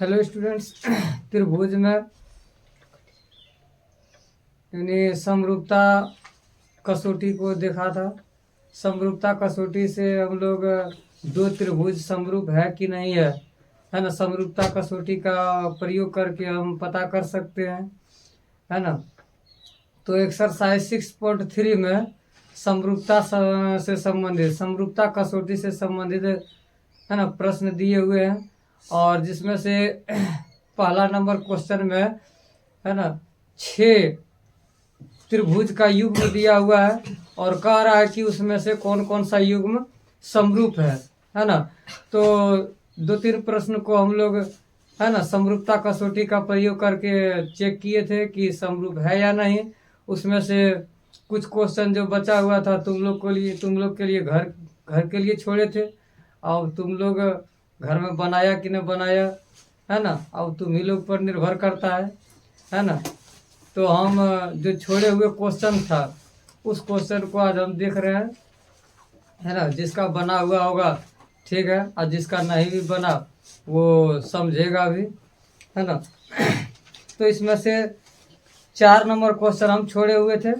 Hello students. त्रिभुज में यानी समरूपता कसौटी को देखा था। समरूपता कसौटी से हम लोग दो त्रिभुज समरूप है कि नहीं है ना, समरूपता कसौटी का प्रयोग करके हम पता कर सकते हैं, है ना। तो एक्सरसाइज 6.3 में समरूपता से संबंधित, समरूपता कसौटी से संबंधित, है ना, प्रश्न दिए हुए हैं। और जिसमें से पहला नंबर क्वेश्चन में, है ना, 6 त्रिभुज का युग्म दिया हुआ है और कह रहा है कि उसमें से कौन कौन सा युग्म समरूप है ना। तो दो तीन प्रश्न को हम लोग, है ना, समरूपता कसौटी का प्रयोग करके चेक किए थे कि समरूप है या नहीं। उसमें से कुछ क्वेश्चन जो बचा हुआ था तुम लोग के लिए घर घर के लिए छोड़े थे। और तुम लोग घर में बनाया कि नहीं बनाया, है ना, अब तुम ही लोग पर निर्भर करता है ना। तो हम जो छोड़े हुए क्वेश्चन था उस क्वेश्चन को आज हम देख रहे हैं, है ना। जिसका बना हुआ होगा ठीक है, और जिसका नहीं भी बना वो समझेगा भी, है ना। तो इसमें से 4 नंबर क्वेश्चन हम छोड़े हुए थे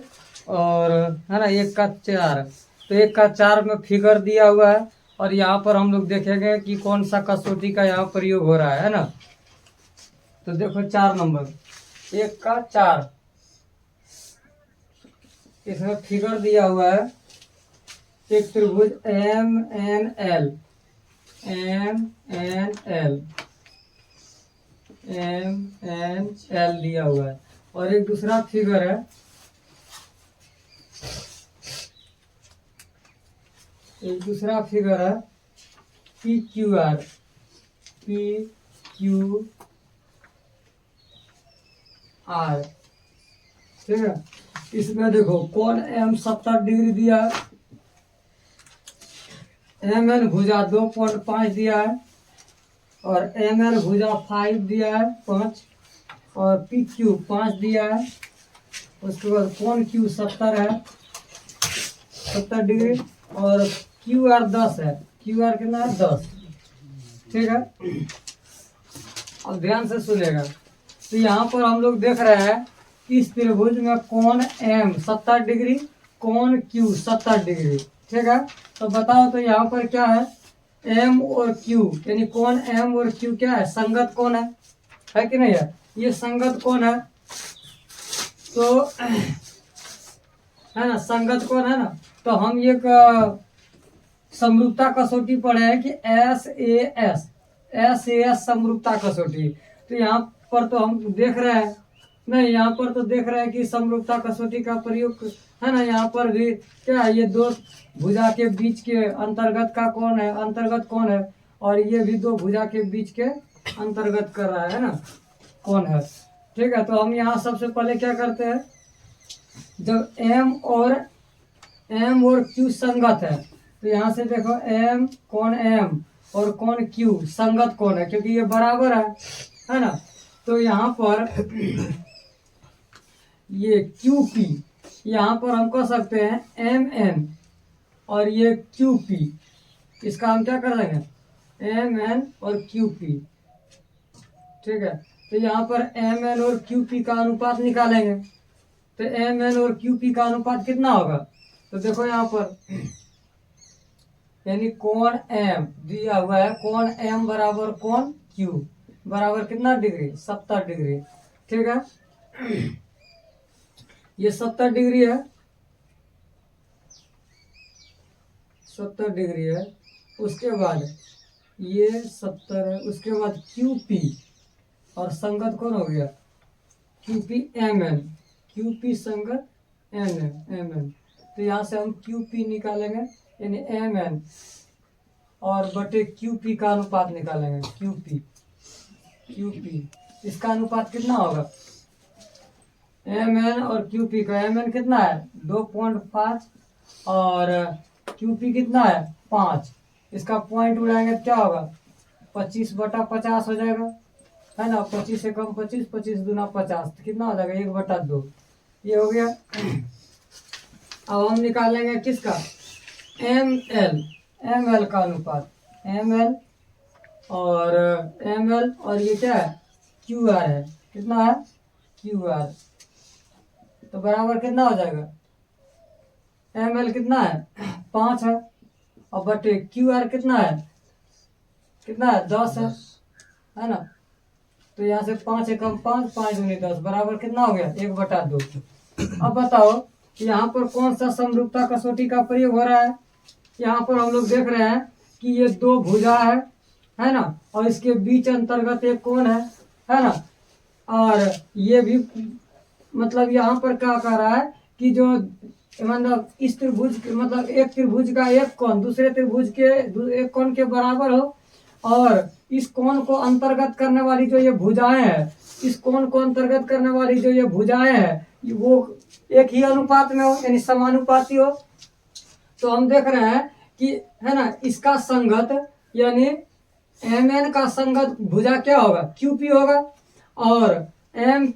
और, है ना, 1 का 4। तो 1 का 4 में फिगर दिया हुआ है और यहाँ पर हम लोग देखेंगे कि कौन सा कसौटी का यहाँ प्रयोग हो रहा है ना। तो देखो 4 नंबर 1 का 4, इसमें फिगर दिया हुआ है एक त्रिभुज MNL दिया हुआ है। और एक दूसरा फिगर है, PQR, ठीक है। इसमें देखो कौन M 70 डिग्री दिया है, MN भुजा 2.5 दिया है और ML भुजा 5 दिया है 5, और PQ 5 दिया है। उसके बाद कौन Q 70 है, 70 डिग्री, और QR 10 है। QR कितना है, 10, ठीक है। अब ध्यान से सुनेगा। तो यहाँ पर हम लोग देख रहे हैं कि इस त्रिभुज में कोण M 70 डिग्री, कोण Q 70 डिग्री, ठीक है। तो बताओ तो यहाँ पर क्या है, M और Q यानी कोण M और Q क्या है, संगत कोण है कि नहीं है, ये संगत कोण है। तो है ना, संगत कोण है ना। तो हम ये समरूपता कसौटी पढ़े हैं कि SAS समरूपता कसौटी। तो यहाँ पर तो हम देख रहे हैं, नहीं यहाँ पर तो देख रहे हैं कि समरूपता कसौटी का प्रयोग, है ना। यहाँ पर भी क्या है, ये दो भुजा के बीच के अंतर्गत का कौन है, अंतर्गत कौन है, और ये भी दो भुजा के बीच के अंतर्गत कर रहा है ना, कौन है, ठीक है। तो हम यहाँ सबसे पहले क्या करते हैं, जब M और Q संगत है तो यहाँ से देखो M कौन M और कौन Q संगत कौन है, क्योंकि ये बराबर है ना। तो यहाँ पर ये QP, यहाँ पर हम कह सकते हैं MN और ये QP, इसका हम क्या कर लेंगे, MN और QP, ठीक है। तो यहाँ पर MN और QP का अनुपात निकालेंगे। तो MN और QP का अनुपात कितना होगा, तो देखो यहाँ पर यानी कोण M दिया हुआ है, कोण M बराबर कोण Q बराबर कितना डिग्री, 70 डिग्री, ठीक है। ये 70 डिग्री है, 70 डिग्री है। उसके बाद ये 70 है, उसके बाद QP और संगत कौन हो गया, QP MN, QP संगत MN। तो यहाँ से हम QP निकालेंगे यानी MN और बटे QP का अनुपात निकालेंगे, QP इसका अनुपात कितना होगा, MN और QP का, MN कितना है 2.5 और QP कितना है 5, इसका पॉइंट उड़ाएंगे तो क्या होगा 25/50 हो जाएगा, है ना। 25 से कम 25, 25 दूना 50, तो कितना हो जाएगा 1/2, ये हो गया। अब हम निकालेंगे किसका, ML का अनुपात, ML और एम एल, और ये क्या है, क्यू आर है। कितना है, क्यू आर। तो बराबर कितना हो जाएगा, एम एल कितना है 5 है, और बटे क्यू आर कितना है, कितना है 10 है ना। तो यहाँ से 5 एकम 5, 5 दूनी 10, बराबर कितना हो गया 1/2। अब बताओ यहाँ पर कौन सा समरूपता कसौटी का प्रयोग हो रहा है। यहाँ पर हम लोग देख रहे हैं कि ये दो भुजा है ना, और इसके बीच अंतर्गत एक कोण है ना। और ये भी मतलब यहाँ पर क्या कह रहा है कि जो मतलब इस त्रिभुज मतलब एक त्रिभुज का एक कोण दूसरे त्रिभुज के एक कोण के बराबर हो, और इस कोण को अंतर्गत करने वाली जो ये भुजाएं हैं, इस कोण को अंतर्गत करने वाली जो ये भुजाएं हैं वो एक ही अनुपात में हो, यानी समानुपाती हो। तो हम देख रहे हैं कि है ना, इसका संगत यानी एम एन का संगत भुजा क्या होगा, क्यू पी होगा, और एम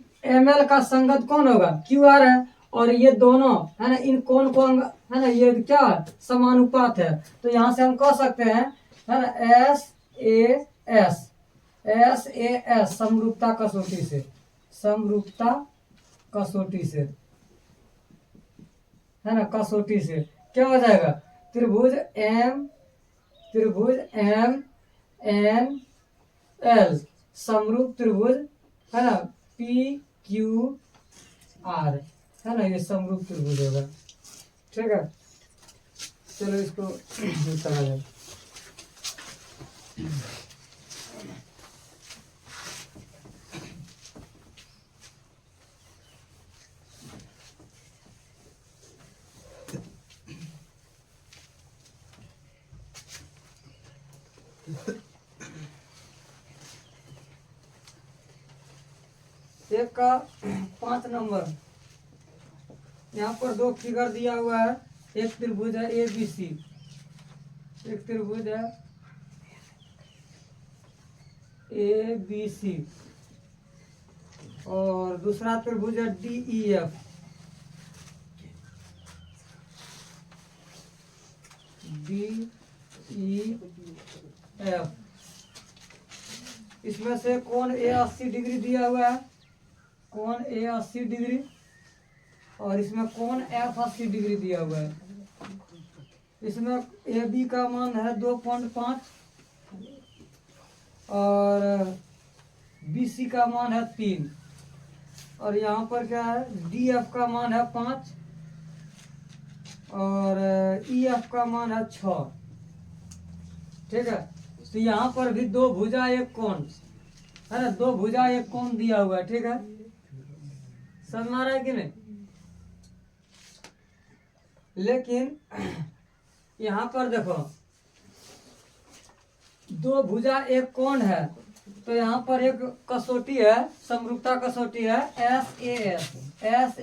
एल का संगत कौन होगा, क्यू आर है। और ये दोनों है ना, इन कोण को है ना, ये क्या है, समानुपात है। तो यहाँ से हम कह सकते हैं है ना, एस ए एस समरूपता कसौटी से, समरूपता कसौटी से है ना, कसौटी से क्या हो जाएगा, त्रिभुज एम एन एल समरूप त्रिभुज है ना, पी क्यू आर है ना, ये समरूप त्रिभुज होगा। ठीक है, चलो इसको करा जाए। एक का 5 नंबर, यहाँ पर दो फिगर दिया हुआ है। एक त्रिभुज है ए बी सी, एक त्रिभुज है ए बी सी, और दूसरा त्रिभुज है D E F, D E F. इसमें से कोण ए 80 डिग्री दिया हुआ है, कोण ए 80 डिग्री, और इसमें कोण एफ 80 डिग्री दिया हुआ है। इसमें ए बी का मान है 2.5, और बी सी का मान है 3, और यहाँ पर क्या है, डी एफ का मान है 5, और ई एफ का मान है 6। ठीक है, तो यहाँ पर भी दो भुजा एक कोण है ना, दो भुजा एक कोण दिया हुआ है। ठीक है, समझ में आ रहा है कि नहीं। लेकिन यहाँ पर देखो दो भुजा एक कोण है, तो यहाँ पर एक कसौटी है, समरूपता कसौटी है एस ए एस।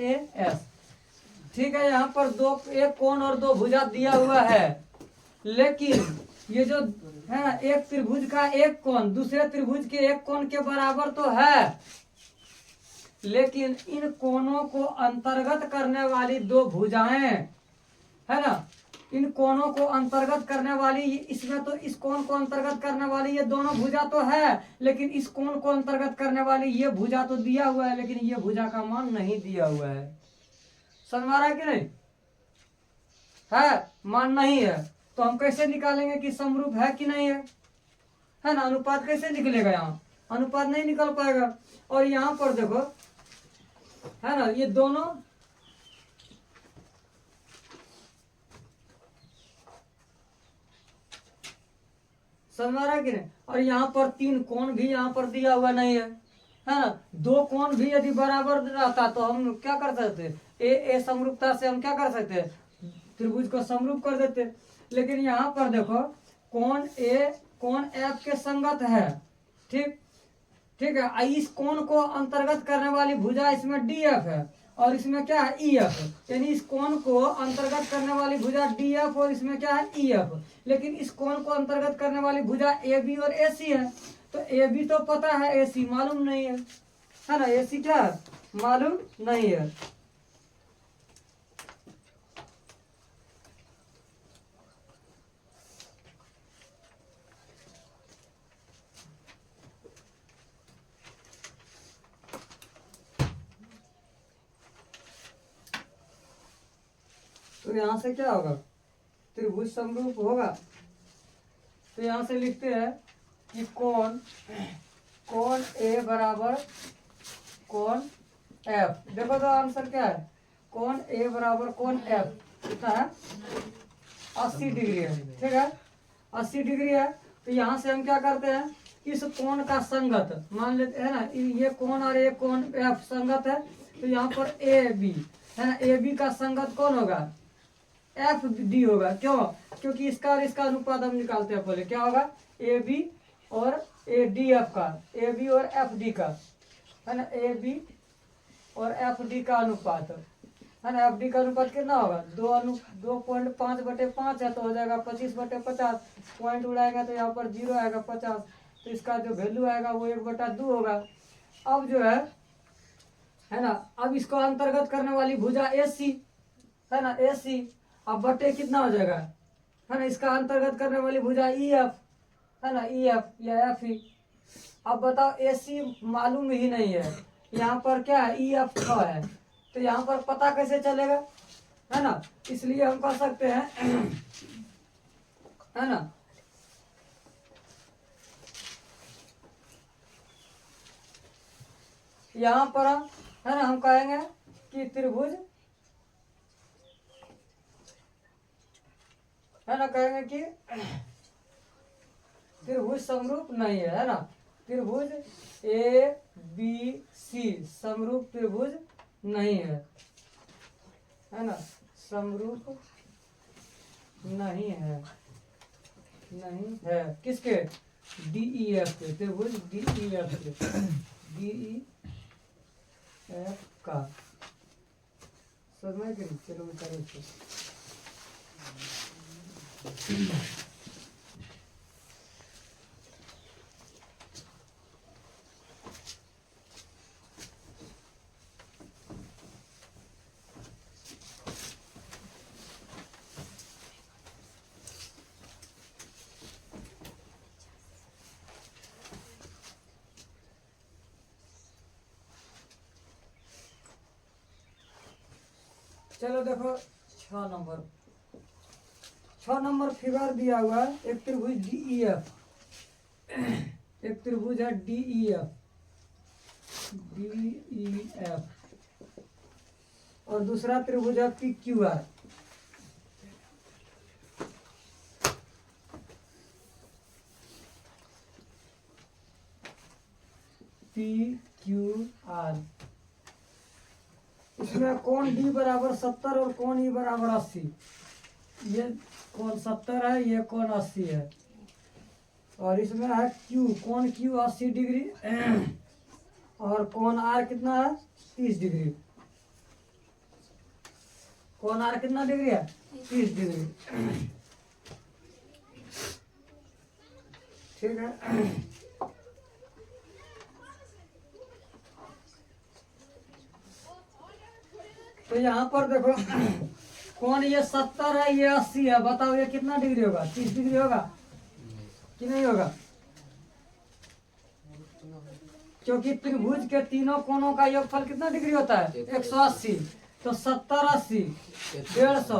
ठीक है, यहाँ पर दो एक कोण और दो भुजा दिया हुआ है, लेकिन ये जो है एक त्रिभुज का एक कोण दूसरे त्रिभुज के एक कोण के बराबर तो है, लेकिन इन कोणों को अंतर्गत करने वाली दो भुजाएं है ना, इन कोणों को अंतर्गत करने वाली, इसमें तो इस कोण को अंतर्गत करने वाली ये दोनों भुजा तो है, लेकिन इस कोण को अंतर्गत करने वाली ये भुजा तो दिया हुआ है, लेकिन ये भुजा का मान नहीं दिया हुआ है। समझ में आ रहा है कि नहीं, है मान नहीं है, तो हम कैसे निकालेंगे कि समरूप है कि नहीं है ना। अनुपात कैसे निकलेगा, यहाँ अनुपात नहीं निकल पाएगा। और यहाँ पर देखो है ना, ये दोनों समझ में आ रहा है कि नहीं। और यहाँ पर 3 कोण भी यहाँ पर दिया हुआ नहीं है ना। 2 कोण भी यदि बराबर रहता तो हम क्या कर सकते, ए समरूपता से हम क्या कर सकते, त्रिभुज को समरूप कर देते। लेकिन यहाँ पर देखो कोण ए कोण एफ के संगत है। ठीक ठीक है, इस कोण को अंतर्गत करने वाली भुजा इसमें डी एफ है, और इसमें क्या है ई एफ, यानी इस कोण को अंतर्गत करने वाली भुजा डी एफ, और इसमें क्या है ई एफ। लेकिन इस कोण को अंतर्गत करने वाली भुजा ए बी और ए सी है, तो ए बी तो पता है, ए सी मालूम नहीं है ना, ए सी क्या है मालूम नहीं है। तो यहाँ से क्या होगा, त्रिभुज समरूप होगा। तो यहाँ से लिखते हैं कि कोण ए बराबर कोण एफ। देखो तो आंसर क्या है, कोण ए बराबर कोण एफ कितना है, 80 डिग्री है। ठीक है, 80 डिग्री है। तो यहाँ से हम क्या करते हैं, इस कोण का संगत मान लेते हैं ना, ये कोण और ये कोण एफ संगत है। तो यहाँ पर ए बी है ना, ए बी का संगत कौन होगा, एफ डी होगा। क्यों, क्योंकि इसका और इसका अनुपात हम निकालते हैं। पहले क्या होगा, ए बी और ए डी एफ का, ए बी और एफ डी का है ना, ए बी और एफ डी का अनुपात है ना। एफ डी का अनुपात कितना होगा, 2.5/5 है, तो हो जाएगा 25/50। पॉइंट उड़ाएगा तो यहाँ पर 0 आएगा 50, तो इसका जो वैल्यू आएगा वो 1/2 होगा। अब जो है ना, अब इसको अंतर्गत करने वाली भुजा ए सी है ना, ए सी। अब बटे कितना हो जाएगा है ना, इसका अंतर्गत करने वाली भुजा ई एफ है ना, ई एफ या एफ ई। अब बताओ ए सी मालूम ही नहीं है, यहाँ पर क्या है, ई एफ है, तो यहाँ पर पता कैसे चलेगा है ना। इसलिए हम कह सकते हैं है ना, यहाँ पर है ना हम कहेंगे कि त्रिभुज है ना, कहेंगे कि त्रिभुज समरूप नहीं है ना। त्रिभुज ए बी सी समरूप त्रिभुज नहीं है ना, समरूप नहीं है, नहीं है किसके, डी ई एफ के, त्रिभुज डी ई एफ के, डी ई एफ का। समझ में कि नहीं, चलो मैं करूँ इसको। चलो देखो 6 नंबर फिगर दिया हुआ है, एक त्रिभुज डी ई एफ, एक त्रिभुज है डी ई एफ और दूसरा त्रिभुज है P Q R. P Q R, इसमें कोण डी बराबर 70 और कोण ई बराबर 80। ये कोण 70 है, ये कोण 80 है, और इसमें है क्यू, कोण क्यू 80 डिग्री और कोण आर कितना है, 30 डिग्री। कोण आर कितना डिग्री है, 30 डिग्री। ठीक है, तो यहाँ पर देखो कौन, ये 70 है, ये 80 है, बताओ ये कितना डिग्री होगा, 30 डिग्री होगा कि नहीं होगा, क्योंकि त्रिभुज के तीनों कोणों का योगफल कितना डिग्री होता है, 180। तो 70 80 150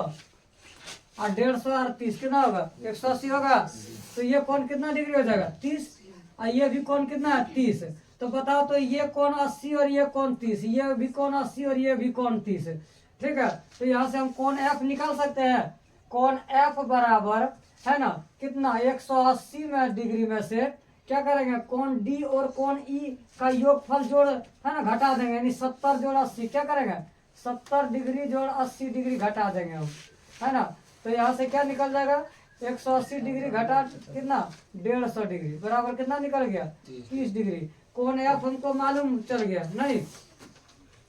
और 150 और 30 कितना होगा, 180 होगा। तो ये कोण कितना डिग्री हो जाएगा, 30, और ये भी कोण कितना है, 30। तो बताओ, तो ये कोण 80 और ये कोण 30, ये भी कोण 80 और ये भी कोण 30। ठीक है, तो यहाँ से हम कोण एफ निकाल सकते हैं। कोण एफ बराबर है ना कितना, 180 में डिग्री में से क्या करेंगे, कोण डी और कोण ई का योगफल जोड़ है ना घटा देंगे, यानी 70 जोड़ 80 क्या करेंगे, 70 डिग्री जोड़ 80 डिग्री घटा देंगे हम, है ना। तो यहाँ से क्या निकल जाएगा, 180 डिग्री घटा कितना, 150 डिग्री बराबर कितना निकल गया, 30 डिग्री। कोण एफ हमको मालूम चल गया नहीं,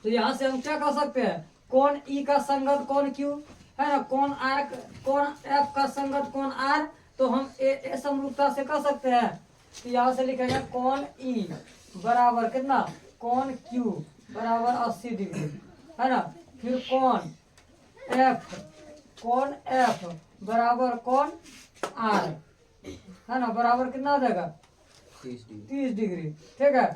तो यहाँ से हम क्या कर सकते हैं, कोण ई का संगत कोण क्यू है ना, कोण आर, कोण एफ का संगत कोण आर, तो हम ए समरूपता से कर सकते हैं। तो यहाँ से लिखेंगे कोण ई बराबर कितना, कोण क्यू बराबर 80 डिग्री है ना। फिर कोण एफ बराबर कोण आर है ना, बराबर कितना हो जाएगा, 30 डिग्री। ठीक है,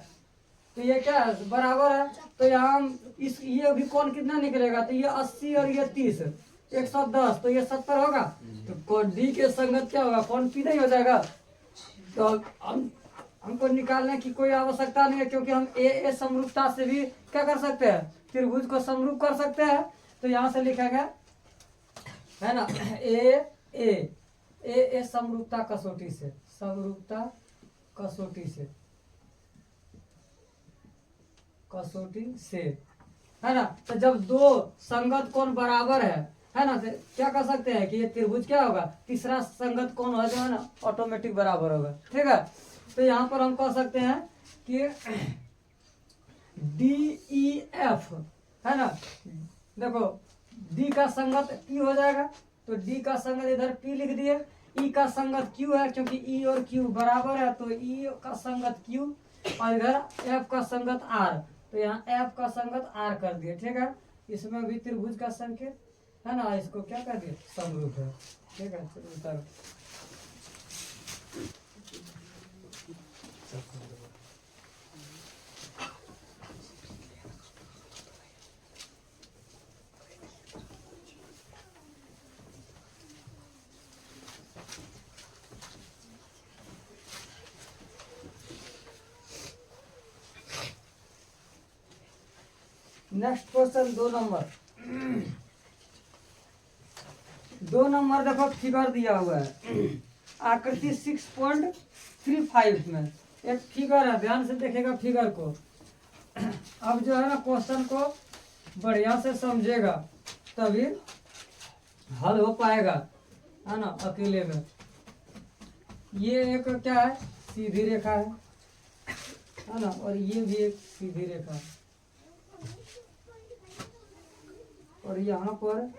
तो ये क्या है, बराबर है। तो यहाँ हम इस, ये भी कोण कितना निकलेगा, तो ये 80 और ये 30, 110, तो ये 70 होगा। तो कौन डी के संगत क्या होगा, कौन पी नहीं हो जाएगा। तो हमको निकालने की कोई आवश्यकता नहीं है, क्योंकि हम ए समरूपता से भी क्या कर सकते हैं, त्रिभुज को समरूप कर सकते हैं। तो यहाँ से लिखेंगे, है ना, ए समरूपता कसौटी से, समरूपता कसौटी से, है ना। तो जब दो संगत कोण बराबर है ना, तो क्या कर सकते हैं कि ये त्रिभुज क्या होगा, तीसरा संगत कोण हो जाए ना, ऑटोमेटिक बराबर होगा। ठीक है, तो यहाँ पर हम कह सकते हैं कि DEF, है ना, देखो डी का संगत P हो जाएगा, तो डी का संगत इधर P लिख दिए। ई का संगत Q है, क्योंकि ई और Q बराबर है, तो ई का संगत Q, और इधर F का संगत R, तो यहाँ F का संगत R कर दिए। ठीक है, इसमें भी त्रिभुज का संकेत, है ना, इसको क्या कर दिए, समरूप है। ठीक है, चलो उतारो। Next question 2 number. 2 नंबर देखो, फिगर दिया हुआ है आकृति 6.35 में एक फिगर है, ध्यान से देखेगा फिगर को। अब जो है ना, क्वेश्चन को बढ़िया से समझेगा तभी हल हो पाएगा, है ना। अकेले में ये एक क्या है, सीधी रेखा है ना, और ये भी एक सीधी रेखा है, और यहाँ पर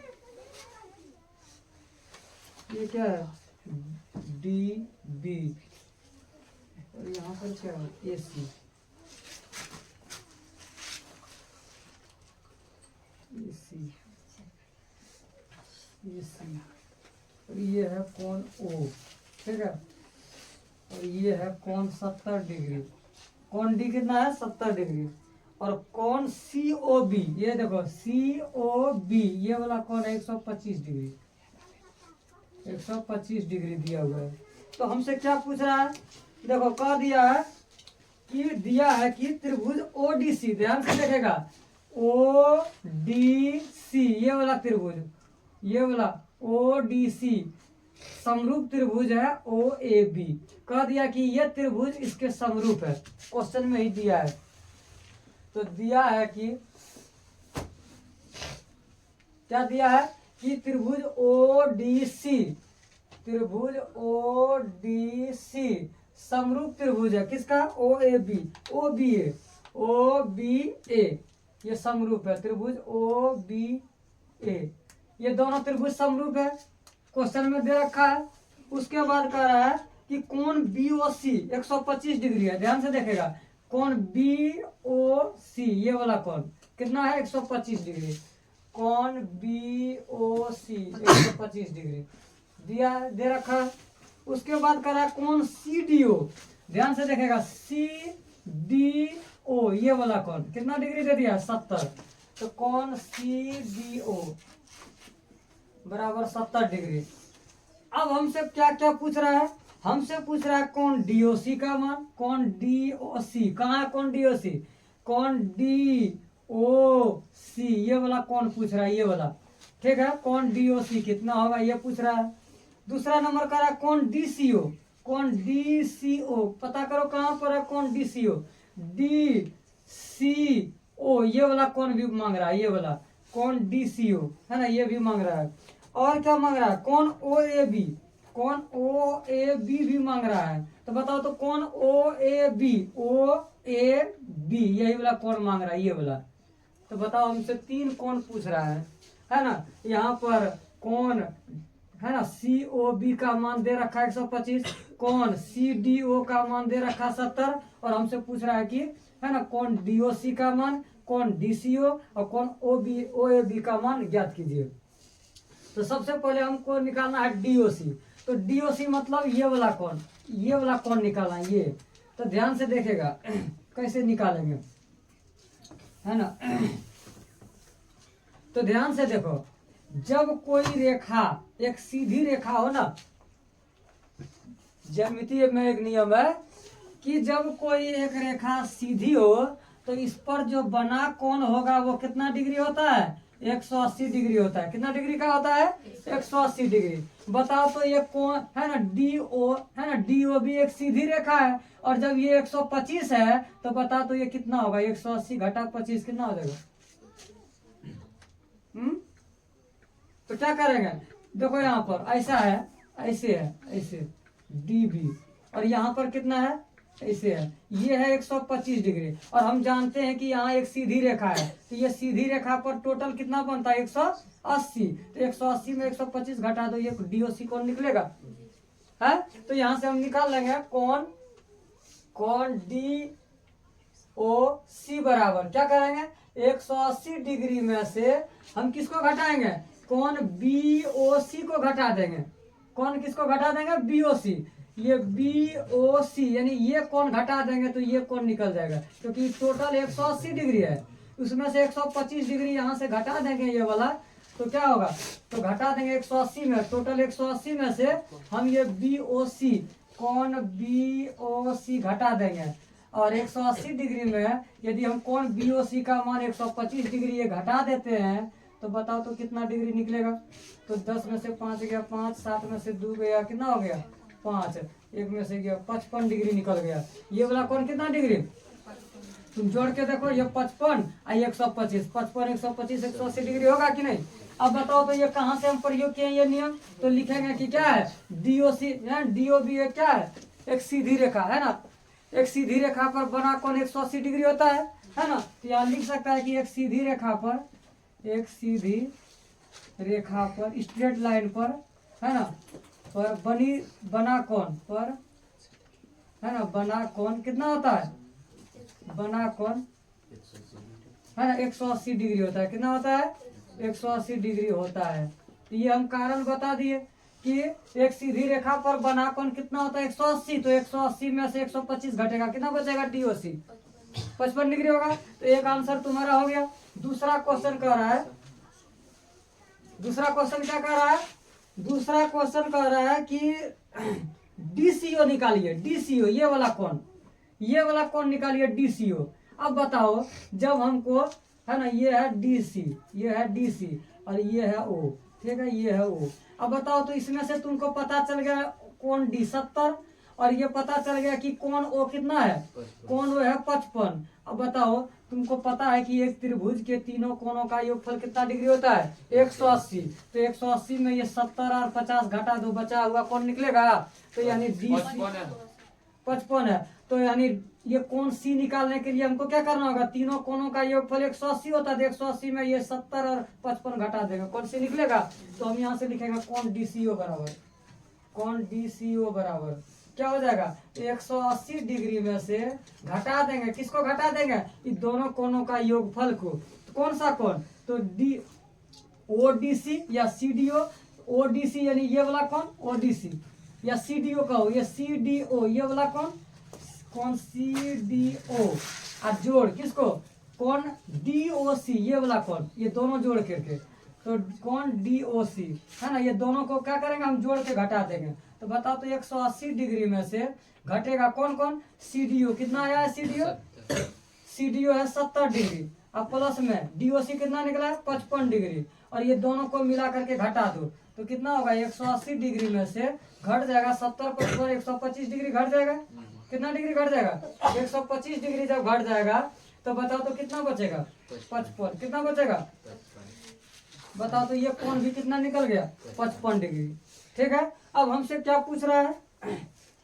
ये क्या है, DB, और यहाँ पर क्या है, AC, और ये है कोण O। ठीक है, और ये है कोण 70 डिग्री, कोण D कितना है, 70 डिग्री। और कोण COB, ये देखो COB, ये वाला कोण है 125 डिग्री, 125 डिग्री दिया हुआ है। तो हमसे क्या पूछ रहा है, देखो कह दिया है कि त्रिभुज ODC, ध्यान से देखेगा, ODC, ये वाला त्रिभुज, ये वाला ODC समरूप त्रिभुज है OAB। कह दिया कि ये त्रिभुज इसके समरूप है, क्वेश्चन में ही दिया है। तो दिया है कि क्या दिया है कि त्रिभुज ODC समरूप त्रिभुज है, किसका, OBA, ये समरूप है त्रिभुज OBA। ये दोनों त्रिभुज समरूप है, क्वेश्चन में दे रखा है। उसके बाद कह रहा है कि कोण BOC 125 डिग्री है, ध्यान से देखेगा, कोण BOC, ये वाला कोण कितना है, 125 डिग्री, कोण BOC 125 डिग्री दिया दे रखा है। उसके बाद कह रहा है कोण CDO, ध्यान से देखेगा, CDO, ये वाला कोण कितना डिग्री दे दिया, 70, तो कोण CDO बराबर 70 डिग्री। अब हमसे क्या क्या पूछ रहा है, हमसे पूछ रहा है कोण DOC का मान, कोण DOC कहाँ है, कोण DOC, कोण DOC, ये वाला कोण पूछ रहा है, ये वाला। ठीक है, कोण DOC कितना होगा ये पूछ रहा है। दूसरा नंबर का रहा है कोण DCO, कोण DCO पता करो कहाँ पर है, कोण DCO, DCO, ये वाला कोण भी मांग रहा है, ये वाला कोण DCO, है ना, ये भी मांग रहा है। और क्या मांग रहा है, कोण OAB, कोण OAB भी मांग रहा है। तो बताओ, तो कोण OAB यही वाला कोण मांग रहा है, ये वाला। तो बताओ, हमसे 3 कोण पूछ रहा है ना। यहाँ पर कोण है ना COB का मान दे रखा है 125, कोण CDO का मान दे रखा 70, और हमसे पूछ रहा है कि, है ना, कोण DOC का मान, कोण DCO और कोण OAB का मान ज्ञात कीजिए। तो सबसे पहले हमको निकालना है DOC। तो DOC मतलब ये वाला कोण निकालना है, ये। तो ध्यान से देखेगा कैसे निकालेंगे, है ना। तो ध्यान से देखो, जब कोई रेखा एक सीधी रेखा हो ना, ज्यामितीय में एक नियम है कि जब कोई एक रेखा सीधी हो तो इस पर जो बना कोण होगा वो कितना डिग्री होता है? 180 डिग्री होता है। कितना डिग्री का होता है? 180 डिग्री। बताओ तो ये कोण है ना DO है ना, DO भी एक सीधी रेखा है, और जब ये 125 है तो बताओ तो ये कितना होगा? 180 घटा 25 कितना हो जाएगा? तो क्या करेंगे? देखो यहाँ पर ऐसा है, ऐसे है, ऐसे DB, और यहाँ पर कितना है? ऐसे है। ये है 125 डिग्री, और हम जानते हैं कि यहाँ एक सीधी रेखा है, तो ये सीधी रेखा पर टोटल कितना बनता है? 180। तो 180 में 125 घटा दो, ये DOC कौन निकलेगा है? तो यहाँ से हम निकाल लेंगे कौन DOC बराबर क्या करेंगे? 180 डिग्री में से हम किसको घटाएंगे? कौन BOC को घटा देंगे। कौन किसको घटा देंगे? BOC। ये BOC यानी ये कौन घटा देंगे तो ये कौन निकल जाएगा, क्योंकि टोटल 180 डिग्री है, उसमें से 125 डिग्री यहाँ से घटा देंगे ये वाला, तो क्या होगा? तो घटा देंगे 180 में, टोटल 180 में से हम ये BOC कौन BOC घटा देंगे, और 180 डिग्री में यदि हम कौन BOC का मान 125 डिग्री ये घटा देते हैं तो बताओ तो कितना डिग्री निकलेगा? तो 10 में से 5 गया 5, 7 में से 2 गया, कितना हो गया? 5, 1 में से गया 55 डिग्री निकल गया। ये वाला कौन कितना डिग्री? तुम जोड़ के देखो, ये 55 और 125, 55 125 180 डिग्री होगा कि नहीं? अब बताओ तो ये कहाँ से हम प्रयोग किए ये नियम? तो लिखेंगे कि क्या है? DOC है, DOB क्या है? एक सीधी रेखा है ना, एक सीधी रेखा पर बना कोण 180 डिग्री होता है ना। तो यहाँ लिख सकता है कि एक सीधी रेखा पर, एक सीधी रेखा पर स्ट्रेट लाइन पर है ना, पर बना कोण पर है ना, बना कोण कितना होता है? बना कोण है ना 180 डिग्री होता है। कितना होता है? 180 डिग्री होता है। तो ये हम कारण बता दिए कि एक सीधी रेखा पर बना कोण कितना होता है? 180। तो 180 में से 125 घटेगा, कितना बचेगा? DOC 55 डिग्री होगा। तो एक आंसर तुम्हारा हो गया। दूसरा क्वेश्चन कह रहा है, दूसरा क्वेश्चन क्या कह रहा है? दूसरा क्वेश्चन कह रहा है कि DCO निकालिए। DCO ये वाला कौन, ये वाला कौन निकालिए DCO। अब बताओ, जब हमको है ना, ये है DC, ये है DC और ये है O, ठीक है, ये है O। अब बताओ तो इसमें से तुमको पता चल गया कौन D 70, और ये पता चल गया कि कौन O कितना है? कौन O है 55। अब बताओ, तुमको पता है कि एक त्रिभुज के तीनों कोणों का योगफल कितना डिग्री होता है? 180। तो 180 में ये 70 और 50 घटा दो, बचा हुआ कौन निकलेगा? तो यानी DC 55 है। तो यानी ये कोण C निकालने के लिए हमको क्या करना होगा? तीनों कोणों का योगफल 180 होता है, 180 में ये 70 और 55 घटा देगा, कौन C निकलेगा? तो हम यहाँ से लिखेंगे कौन DCO बराबर, कौन DCO बराबर क्या हो जाएगा? 180 डिग्री में से घटा देंगे, किसको घटा देंगे? इन दोनों कोणों का योगफल को। तो कौन सा कोण? तो ODC या CDO। ODC यानी ये वाला कौन ODC, या CDO का हो, ये CDO, ये वाला कौन CDO, और जोड़ किसको? कौन DOC, ये वाला कौन, ये दोनों जोड़ करके, तो कौन DOC है ना, ये दोनों को क्या करेंगे? हम जोड़ के घटा देंगे। तो बताओ तो 180 डिग्री में से घटेगा कौन कौन? CDO कितना आया है? CDO है 70 डिग्री, अब प्लस में DOC कितना निकला है? 55 डिग्री, और ये दोनों को मिला करके घटा दो तो कितना होगा? 180 डिग्री में से घट जाएगा 70 55 125 डिग्री घट जाएगा। कितना डिग्री घट जाएगा? 125 डिग्री जब घट जाएगा तो बताओ तो कितना बचेगा? 55। कितना बचेगा? बताओ तो ये कोण भी कितना निकल गया? 55 डिग्री। ठीक है, अब हमसे क्या पूछ रहा है?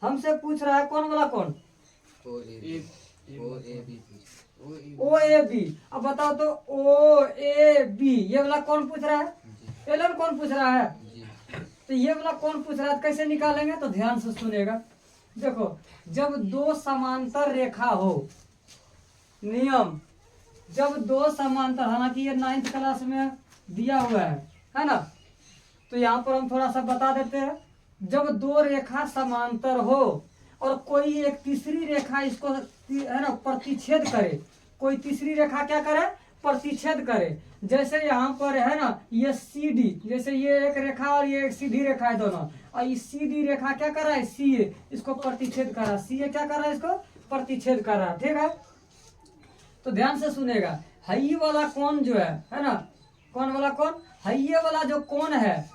हमसे पूछ रहा है कौन वाला कौन? OAB। अब बताओ तो OAB ये वाला कौन पूछ रहा है? LN कौन पूछ रहा है? तो ये वाला कौन पूछ रहा है, कैसे निकालेंगे? तो ध्यान से सुनेगा। देखो, जब दो समांतर रेखा हो, नियम, जब दो समांतर, हालांकि ये 9th क्लास में दिया हुआ है ना, तो यहाँ पर हम थोड़ा सा बता देते हैं। जब दो रेखा समांतर हो और कोई एक तीसरी रेखा इसको है ना प्रतिच्छेद करे, कोई तीसरी रेखा क्या करे? प्रतिच्छेद करे। जैसे यहाँ पर है ना ये सी डी, जैसे ये एक रेखा और ये एक सीधी रेखा है दोनों, और ये सीधी रेखा क्या कर रहा है सी ए, इसको प्रतिच्छेद कर रहा है, सी ए क्या कर रहा है इसको प्रतिच्छेद कर रहा है। ठीक है, तो ध्यान से सुनेगा, हई वाला कोण जो है ना, कौन वाला कोण, हई वाला जो कोण है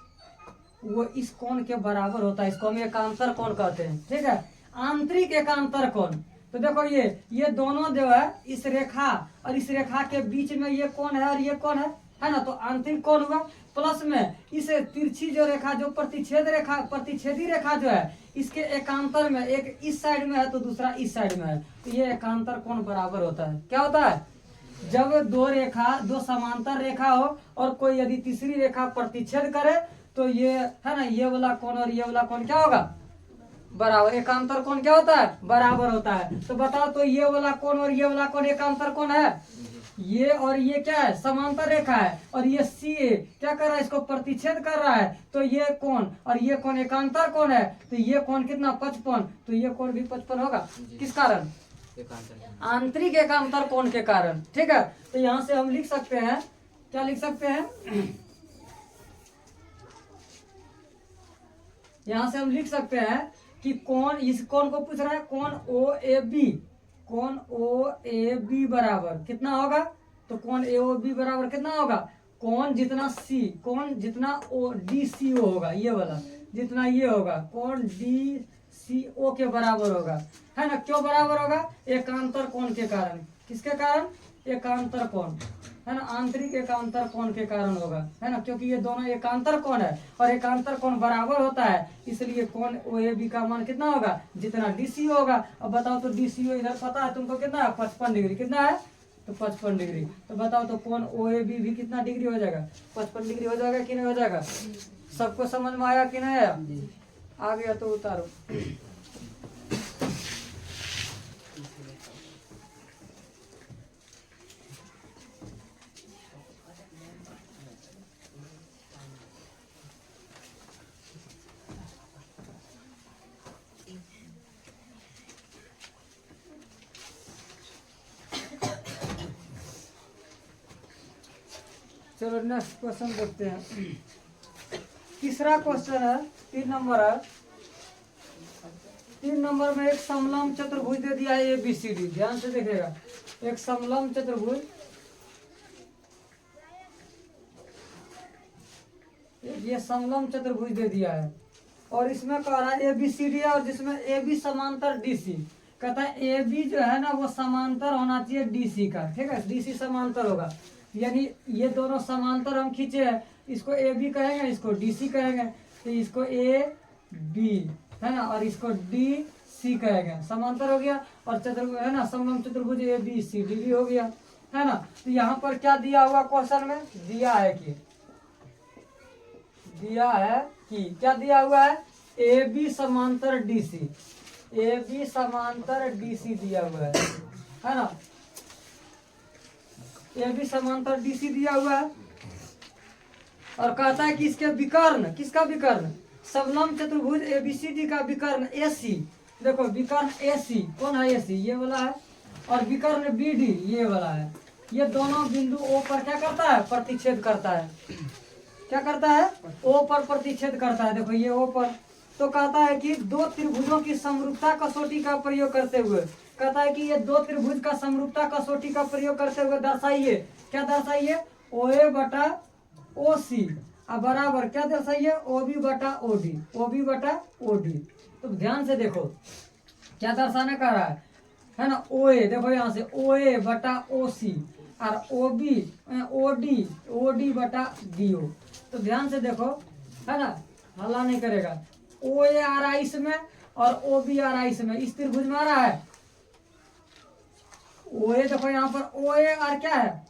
वो इस कोण के बराबर होता है, इसको हम एकांतर कोण कहते हैं। ठीक है, आंतरिक एकांतर कोण। तो देखो ये दोनों जो है इस रेखा और इस रेखा के बीच में ये कोण है और ये कोण है ना, तो आंतरिक कोण हुआ। प्लस में इस तिरछी जो रेखा जो प्रतिच्छेदी रेखा जो है इसके एकांतर में, एक इस साइड में है तो दूसरा इस साइड में है, तो ये एकांतर कोण बराबर होता है। क्या होता है, जब दो समांतर रेखा हो और कोई यदि तीसरी रेखा प्रतिच्छेद करे तो ये है ना, ये वाला कोण और ये वाला कोण क्या होगा बराबर, एकांतर कोण क्या होता है बराबर होता है। तो बताओ, तो ये वाला कोण और ये वाला कोण एकांतर कोण है, ये और ये क्या है समांतर रेखा है, और ये सी ए क्या कर रहा है इसको प्रतिच्छेद कर रहा है, तो ये कोण और ये कोण एकांतर कोण है, तो ये कोण कितना 55, तो ये कोण भी 55 होगा। किस कारण, आंतरिक एकांतर कोण के कारण। ठीक है, तो यहाँ से हम लिख सकते हैं, क्या लिख सकते हैं, यहाँ से हम लिख सकते हैं कि कोण, इस कोण को पूछ रहा है कोण ओ ए बी, कोण ओ ए बी बराबर कितना होगा, तो कोण ए ओ बी बराबर कितना होगा, कोण जितना सी, कोण जितना ओ डी सी ओ होगा, ये वाला जितना ये होगा कोण डी सी ओ के बराबर होगा, है ना। क्यों बराबर होगा, एकांतर कोण के कारण। किसके कारण, एकांतर कोण, है ना, आंतरिक एकांतर कोण के कारण होगा, है ना, क्योंकि ये दोनों एकांतर कोण है और एकांतर कोण बराबर होता है, इसलिए कोण ओ ए बी का मान कितना होगा जितना डी सी होगा। अब बताओ, तो डी सी इधर पता है तुमको कितना है 55 डिग्री, कितना है तो 55 डिग्री। तो बताओ, तो कोण ओ ए बी भी कितना डिग्री हो जाएगा 55 डिग्री हो जाएगा कि नहीं हो जाएगा। सबको समझ में आया कि नहीं आया, आ गया तो उतारो। चलो नेक्स्ट क्वेश्चन देखते हैं। तीसरा क्वेश्चन है 3 नंबर है। 3 नंबर में एक समलंब चतुर्भुज दे दिया है ABCD, ध्यान से देखेगा, एक समलंब चतुर्भुज, ये समलंब चतुर्भुज दे दिया है और इसमें कह रहा है ABCD है, और जिसमें AB समांतर DC, कहता है AB जो है ना वो समांतर होना चाहिए DC का। ठीक है, DC समांतर होगा, यानी ये दोनों समांतर हम खींचे हैं, इसको AB कहेंगे, इसको DC कहेंगे, तो इसको AB है ना और इसको DC कहेंगे, समांतर हो गया। और चतुर्भुज है ना, समलंब चतुर्भुज ABCD भी हो गया, है ना। तो यहाँ पर क्या दिया हुआ क्वेश्चन में, दिया है कि क्या दिया हुआ है, AB समांतर DC, AB समांतर DC दिया हुआ है ना, AB समांतर DC दिया हुआ है, और कहता है कि इसके विकर्ण, किसका विकर्ण, समलंब चतुर्भुज ABCD का विकर्ण AC। देखो विकर्ण AC कौन है, AC ये वाला है, और विकर्ण BD ये वाला है। ये दोनों बिंदु O पर क्या करता है, प्रतिच्छेद करता है। क्या करता है, O पर प्रतिच्छेद करता है। देखो ये O पर, तो कहता है कि दो त्रिभुजों की समरूपता कसौटी का प्रयोग करते हुए, कहता है कि ये दो त्रिभुज का समरूपता कसौटी का प्रयोग करते हुए दर्शाइए, क्या दर्शाइए, OA बटा OC अब बराबर क्या दर्शाइए, OB बटा OD, OB बटा OD। तो ध्यान से देखो क्या दर्शाने का रहा है ना, OA देखो यहाँ से OA बटा OC और OD बटा DO। तो ध्यान से देखो, है ना, हल्ला नहीं करेगा, OA आ रहा है इसमें और OB आ रहा है इसमें, इस त्रिभुज में आ रहा है OA। देखो यहाँ पर OA और क्या है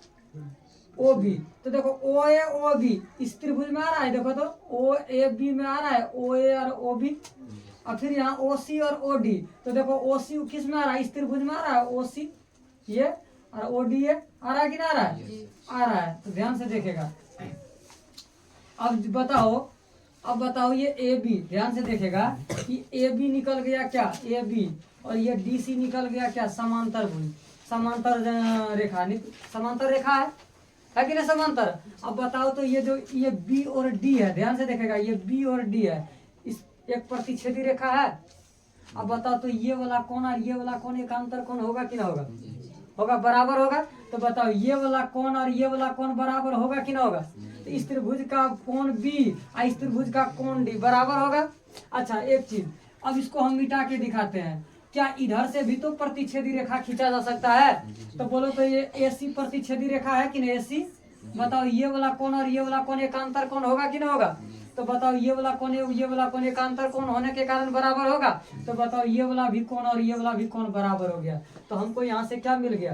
OB, तो देखो OA OB इस त्रिभुज में आ रहा है, देखो तो OAB में आ रहा है OA और OB, और फिर यहाँ OC और OD, तो देखो OC किस में आ रहा है, इस त्रिभुज में आ रहा है OC ये, और OD ये आ रहा है कि ना आ रहा है, आ रहा है। तो ध्यान से देखेगा, अब बताओ ये AB, ध्यान से देखेगा कि AB निकल गया क्या AB, और ये DC निकल गया क्या समांतर भुज, समांतर रेखा, समांतर रेखा है कि नहीं समांतर। अब बताओ तो ये जो ये बी और डी है, ध्यान से देखेगा, ये बी और डी है, इस एक प्रतिच्छेदी रेखा है। अब बताओ तो ये वाला कोण और ये वाला कोण एकांतर कोण होगा कि ना होगा, होगा, बराबर होगा। तो बताओ ये वाला कोण और ये वाला कोण बराबर होगा कि ना होगा। तो इस त्रिभुज का कोण बी और इस त्रिभुज का कोण डी बराबर होगा। अच्छा एक चीज, अब इसको हम मिटा के दिखाते हैं, क्या इधर से भी तो प्रतिच्छेदी रेखा खींचा जा सकता है। तो बोलो तो ये एसी प्रतिच्छेदी रेखा है कि नहीं, एसी। बताओ ये वाला कोण और ये वाला कोण एकांतर कोण होगा कि ना होगा। तो बताओ ये वाला कोण एकांतर कोण होने के कारण बराबर होगा। तो बताओ ये वाला भी कोण और ये वाला भी कोण बराबर हो गया। तो हमको यहाँ से क्या मिल गया,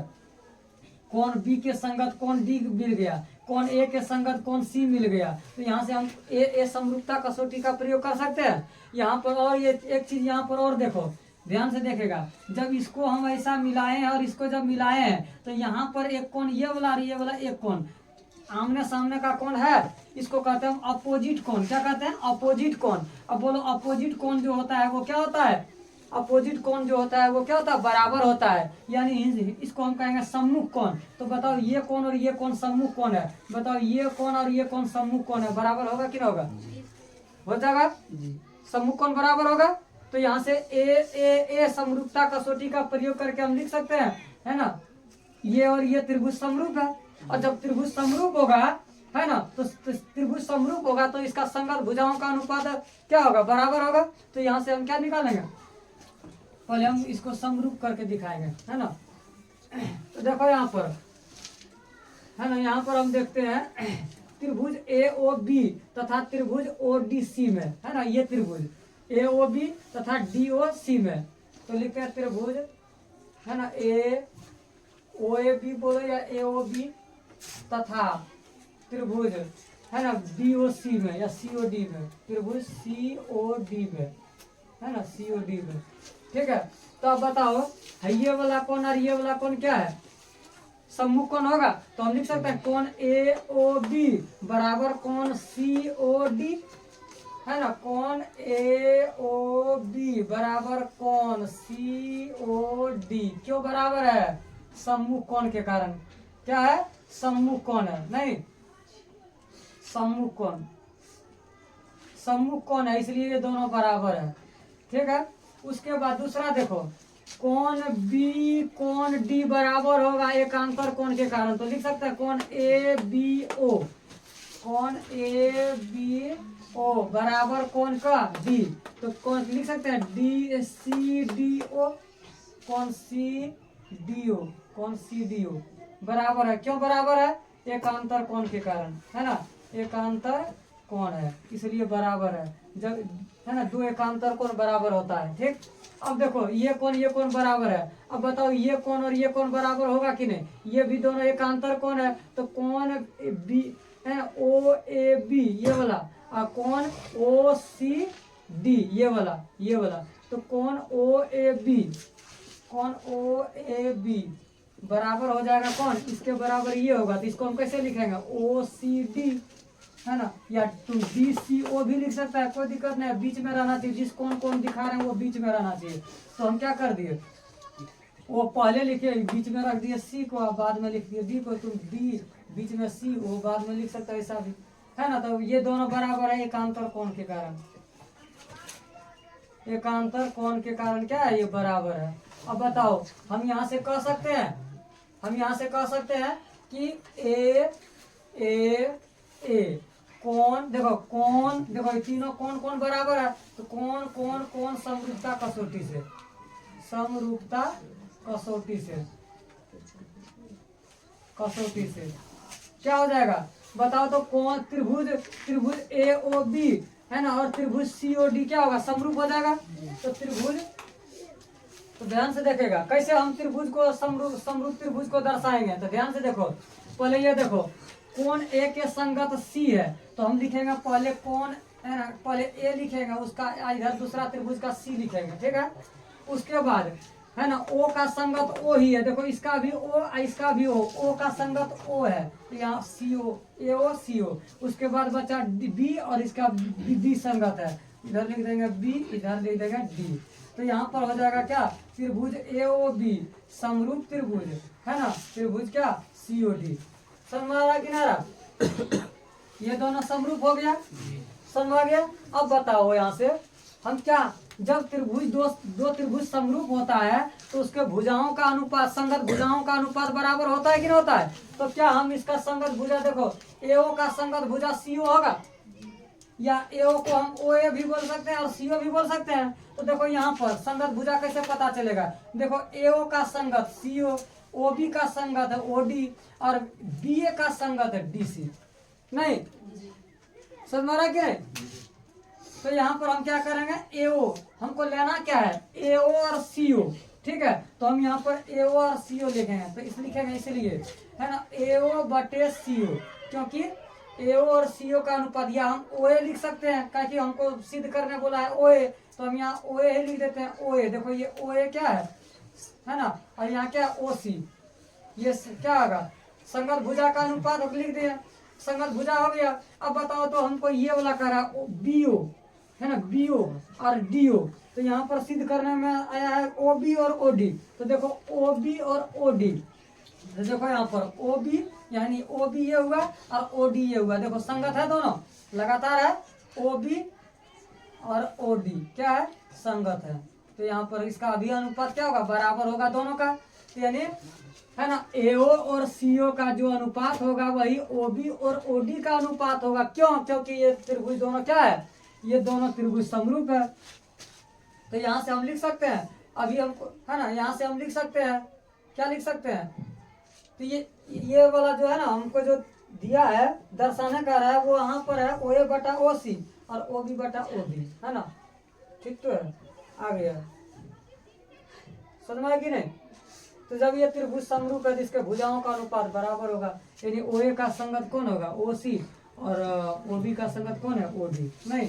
कोण बी के संगत कोण डी मिल गया, कोण ए के संगत कोण सी मिल गया। तो यहाँ से हम ए समरूपता कसौटी का प्रयोग कर सकते हैं। यहाँ पर और ये एक चीज यहाँ पर और देखो, ध्यान से देखेगा, जब इसको हम ऐसा मिलाए हैं और इसको जब मिलाए हैं तो यहाँ पर एक कोण ये वाला और ये वाला एक कोण आमने सामने का कोण है, इसको कहते हैं अपोजिट कोण। क्या कहते हैं, अपोजिट कोण। अब बोलो अपोजिट कोण जो होता है वो क्या होता है, अपोजिट कोण जो होता है वो क्या होता है, बराबर होता है, यानी इसको हम कहेंगे सम्मुख कोण। तो बताओ ये कोण और ये कोण सम्मुख कोण है, बताओ ये कोण और ये कोण सम्मुख कोण है, बराबर होगा कि ना होगा, हो जाएगा, सम्मुख कोण बराबर होगा। तो यहाँ से ए समरूपता कसौटी का प्रयोग करके हम लिख सकते हैं, है ना, ये और ये त्रिभुज समरूप है। और जब त्रिभुज समरूप होगा, है ना, तो त्रिभुज समरूप होगा तो इसका संगत भुजाओं का अनुपात क्या होगा, बराबर होगा। तो यहाँ से हम क्या निकालेंगे, पहले हम इसको समरूप करके दिखाएंगे, है ना। तो देखो यहाँ पर, है ना, यहाँ पर हम देखते हैं त्रिभुज ए ओ बी तथा त्रिभुज ओ डी सी में, है ना, ये त्रिभुज ए ओ बी तथा डी ओ सी में। तो लिखते हैं त्रिभुज, है ना, ए ओ ए बी बोलो या ए ओ बी तथा त्रिभुज, है ना, डी ओ सी में या सी ओ डी में, त्रिभुज सी ओ डी में, है ना, सी ओ डी में, ठीक है। तो अब बताओ ये वाला कोण और ये वाला कोण क्या है, सम्मुख कोण होगा। तो हम लिख सकते हैं कोण ए ओ बी बराबर कोण सी ओ डी, है ना, कोण ए ओ बी बराबर कोण सी ओ डी। क्यों बराबर है, सम्मुख कोण के कारण। क्या है, सम्मुख कोण है, नहीं सम्मुख कोण, सम्मुख कोण है, इसलिए ये दोनों बराबर है, ठीक है। उसके बाद दूसरा देखो, कोण बी कोण डी बराबर होगा एकांतर कोण के कारण। तो लिख सकते हैं कोण ए बी ओ, कोण ए बी ओ बराबर कोण का डी। तो कौन लिख सकते हैं डी सी डी ओ, कोण सी डी ओ, कोण सी डी ओ बराबर है। क्यों बराबर है, एकांतर कोण के कारण, है ना, एकांतर कोण है इसलिए बराबर है। जब, है ना, दो एकांतर कोण बराबर होता है, ठीक। अब देखो ये कोण बराबर है। अब बताओ ये कोण और ये कोण बराबर होगा कि नहीं, ये भी दोनों एकांतर कोण है। तो कोण बी, है ओ ए बी ये वाला, और कोण ओ सी डी ये वाला, तो कोण ओ ए बी, कोण ओ ए बी बराबर हो जाएगा कौन, इसके बराबर ये होगा। तो इसको हम कैसे लिखेंगे, ओ सी डी, है ना, या टू डी सी ओ भी लिख सकता है, कोई दिक्कत नहीं है, बीच में रहना चाहिए, जिस कौन दिखा रहे हैं वो बीच में रहना चाहिए। तो हम क्या कर दिए, वो पहले लिखे बीच में रख दिए सी को, बाद में लिख दिए डी को, तुम डी बीच में सी वो बाद में लिख सकता है, ऐसा भी, है ना। तो ये दोनों बराबर है एकांतर कोण के कारण, एकांतर कोण के कारण क्या है, ये बराबर है। अब बताओ हम यहाँ से कह सकते हैं, हम यहाँ से कह सकते हैं कि ए कौन, देखो कौन, देखो तीनों कौन बराबर है। तो कौन समरूपता कसौटी से, समरूपता कसौटी से क्या हो जाएगा बताओ। तो कौन त्रिभुज ए ओ बी, है ना, और त्रिभुज सी ओ डी क्या होगा, समरूप हो जाएगा। तो त्रिभुज, तो ध्यान से देखेगा कैसे हम त्रिभुज को समरूप त्रिभुज को दर्शाएंगे। तो ध्यान से देखो, पहले ये देखो कोण ए के संगत सी है, तो हम लिखेंगे पहले कोण, है ना, पहले ए लिखेंगे, उसका इधर दूसरा त्रिभुज का सी लिखेंगे, ठीक है। उसके बाद, है ना, ओ का संगत ओ ही है, देखो इसका भी ओ इसका भी ओ का संगत ओ है, तो यहाँ सी ओ, ए ओ सी ओ। उसके बाद बचा बी और इसका बी संगत है, इधर लिख देंगे बी, इधर लिख देंगे डी। तो यहाँ पर हो जाएगा क्या, त्रिभुज AOB समरूप त्रिभुज, है ना, त्रिभुज क्या COD। समझ में आ रहा किनारा, ये दोनों समरूप हो गया, समझ आ गया। अब बताओ यहाँ से हम क्या, जब त्रिभुज दो त्रिभुज समरूप होता है तो उसके भुजाओं का अनुपात, संगत भुजाओं का अनुपात बराबर होता है कि नहीं होता है। तो क्या हम इसका संगत भुजा, देखो AO का संगत भुजा CO होगा, या AO को हम OA भी बोल सकते हैं और CO भी बोल सकते हैं। तो देखो यहाँ पर संगत भुजा कैसे पता चलेगा, देखो AO का संगत CO, OB का संगत है OD और BA का संगत है DC। नहीं समझ में आ रहा है कि नहीं। तो यहाँ पर हम क्या करेंगे, AO हमको लेना क्या है, AO और CO, ठीक है। तो हम यहाँ पर AO और CO लिखेंगे, तो इस लिखेंगे इसलिए, है ना, AO बटे CO, क्योंकि AO और CO का अनुपात, या हम OA लिख सकते हैं, क्योंकि हमको सिद्ध करने बोला है OA, तो हम यहाँ OA ही लिख देते हैं। OA देखो ये OA क्या है ना, और यहाँ क्या OC, ये क्या होगा संगत भुजा का अनुपात लिख दिया, संगत भुजा हो गया। अब बताओ तो हमको ये वाला कह रहा है BO, है ना, BO और DO, तो यहाँ पर सिद्ध करने में आया है OB और OD। तो देखो OB और OD, तो देखो यहाँ पर OB यानी OB ये हुआ और OD ये हुआ, देखो संगत है दोनों, लगातार है, OB और OD क्या है संगत है। तो यहाँ पर इसका अभी अनुपात क्या होगा, बराबर होगा दोनों का, तो यानी है ना AO और CO का जो अनुपात होगा वही OB और OD का अनुपात होगा। क्यों, क्योंकि ये त्रिभुज दोनों क्या है, ये दोनों त्रिभुज समरूप है। तो यहाँ से हम लिख सकते हैं, अभी हमको है ना, यहाँ से हम लिख सकते हैं, क्या लिख सकते हैं, तो ये वाला जो है ना हमको जो दिया है दर्शाने का रहा है वो यहाँ पर है OA बटा OC और OB बटा OD, है ना, ठीक तो है, आ गया समझ में कि नहीं। तो जब ये त्रिभुज समरूप है जिसके भुजाओं का अनुपात बराबर होगा, यानी OA का संगत कौन होगा OC और OB का संगत कौन है OD। नहीं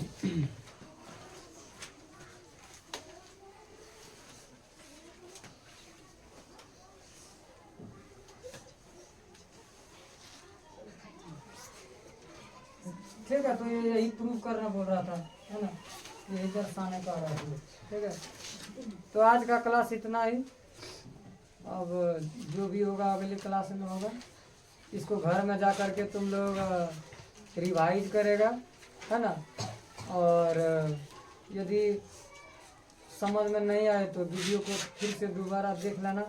ठीक है, तो ये यही प्रूव करना बोल रहा था, है ना, यही दर्शाने का रहा है, ठीक है। तो आज का क्लास इतना ही, अब जो भी होगा अगली क्लास में होगा, इसको घर में जा करके तुम लोग रिवाइज करेगा, है ना, और यदि समझ में नहीं आए तो वीडियो को फिर से दोबारा देख लेना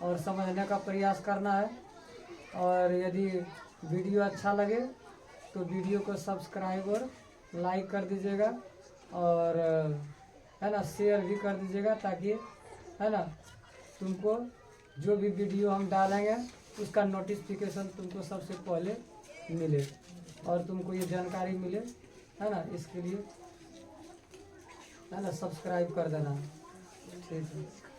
और समझने का प्रयास करना है। और यदि वीडियो अच्छा लगे तो वीडियो को सब्सक्राइब और लाइक कर दीजिएगा और है ना शेयर भी कर दीजिएगा, ताकि है ना तुमको जो भी वीडियो हम डालेंगे उसका नोटिफिकेशन तुमको सबसे पहले मिले और तुमको ये जानकारी मिले, है ना, इसके लिए है ना सब्सक्राइब कर देना, ठीक है।